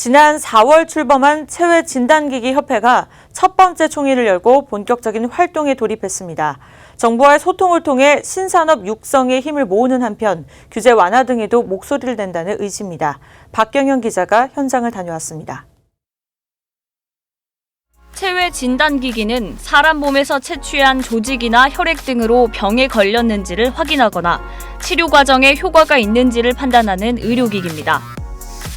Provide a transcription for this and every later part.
지난 4월 출범한 체외진단기기협회가 첫 번째 총회를 열고 본격적인 활동에 돌입했습니다. 정부와의 소통을 통해 신산업 육성에 힘을 모으는 한편 규제 완화 등에도 목소리를 낸다는 의지입니다. 박경현 기자가 현장을 다녀왔습니다. 체외진단기기는 사람 몸에서 채취한 조직이나 혈액 등으로 병에 걸렸는지를 확인하거나 치료 과정에 효과가 있는지를 판단하는 의료기기입니다.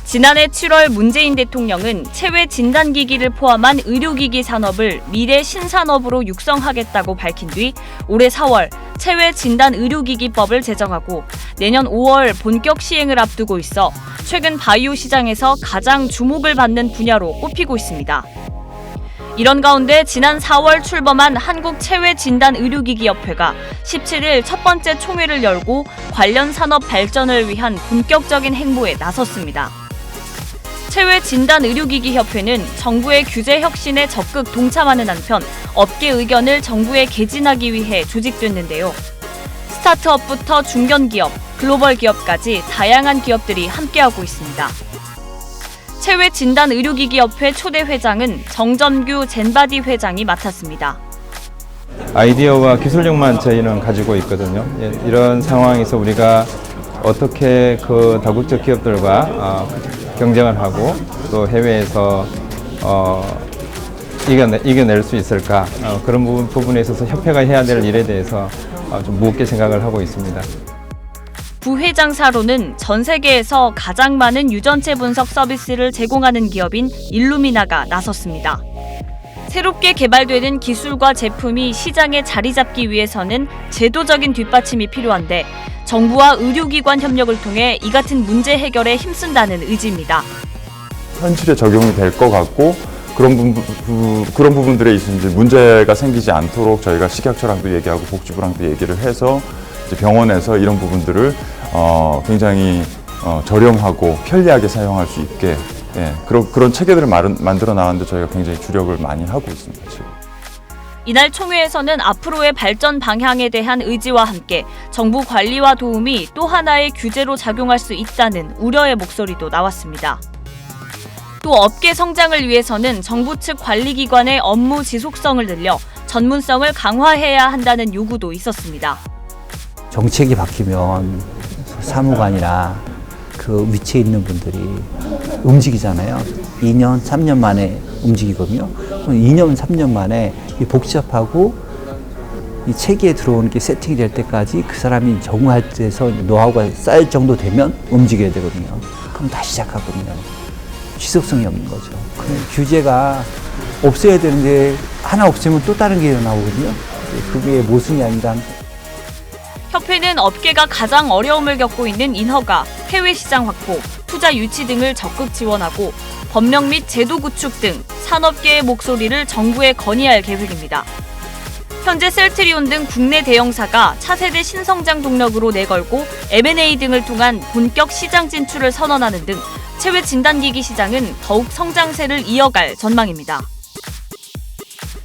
지난해 7월 문재인 대통령은 체외진단기기를 포함한 의료기기 산업을 미래 신산업으로 육성하겠다고 밝힌 뒤 올해 4월 체외진단의료기기법을 제정하고 내년 5월 본격 시행을 앞두고 있어 최근 바이오 시장에서 가장 주목을 받는 분야로 꼽히고 있습니다. 이런 가운데 지난 4월 출범한 한국체외진단의료기기협회가 17일 첫 번째 총회를 열고 관련 산업 발전을 위한 본격적인 행보에 나섰습니다. 체외진단의료기기협회는 정부의 규제 혁신에 적극 동참하는 한편 업계 의견을 정부에 개진하기 위해 조직됐는데요. 스타트업부터 중견기업, 글로벌 기업까지 다양한 기업들이 함께하고 있습니다. 체외진단의료기기협회 초대 회장은 정전규 젠바디 회장이 맡았습니다. 아이디어와 기술력만 저희는 가지고 있거든요. 이런 상황에서 우리가 어떻게 그 다국적 기업들과 경쟁을 하고 또 해외에서 이겨낼 수 있을까, 그런 부분에 있어서 협회가 해야 될 일에 대해서 좀 무겁게 생각을 하고 있습니다. 부회장사로는 전 세계에서 가장 많은 유전체 분석 서비스를 제공하는 기업인 일루미나가 나섰습니다. 새롭게 개발되는 기술과 제품이 시장에 자리 잡기 위해서는 제도적인 뒷받침이 필요한데 정부와 의료기관 협력을 통해 이 같은 문제 해결에 힘쓴다는 의지입니다. 현실에 적용이 될 것 같고 그런 부분들에 있어서 문제가 생기지 않도록 저희가 식약처랑도 얘기하고 복지부랑도 얘기를 해서 이제 병원에서 이런 부분들을 굉장히 저렴하고 편리하게 사용할 수 있게, 그런 체계들을 만들어 나가는데 저희가 굉장히 주력을 많이 하고 있습니다. 지금. 이날 총회에서는 앞으로의 발전 방향에 대한 의지와 함께 정부 관리와 도움이 또 하나의 규제로 작용할 수 있다는 우려의 목소리도 나왔습니다. 또 업계 성장을 위해서는 정부 측 관리기관의 업무 지속성을 늘려 전문성을 강화해야 한다는 요구도 있었습니다. 정책이 바뀌면 사무관이나 그 위치에 있는 분들이 움직이잖아요. 2년, 3년 만에 움직이거든요. 2년, 3년 만에 이 복잡하고 이 체계에 들어오는 게 세팅이 될 때까지 그 사람이 적응할 때에서 노하우가 쌓일 정도 되면 움직여야 되거든요. 그럼 다시 시작하거든요. 지속성이 없는 거죠. 규제가 없어야 되는데 하나 없으면 또 다른 게 나오거든요. 그게 모순이 아닌가. 협회는 업계가 가장 어려움을 겪고 있는 인허가, 해외 시장 확보, 투자 유치 등을 적극 지원하고 법령 및 제도 구축 등 산업계의 목소리를 정부에 건의할 계획입니다. 현재 셀트리온 등 국내 대형사가 차세대 신성장 동력으로 내걸고 M&A 등을 통한 본격 시장 진출을 선언하는 등 체외진단기기 시장은 더욱 성장세를 이어갈 전망입니다.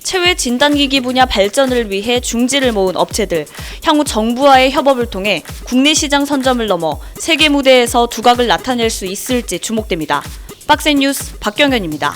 체외진단기기 분야 발전을 위해 중지를 모은 업체들, 향후 정부와의 협업을 통해 국내 시장 선점을 넘어 세계 무대에서 두각을 나타낼 수 있을지 주목됩니다. 박센 뉴스 박경현입니다.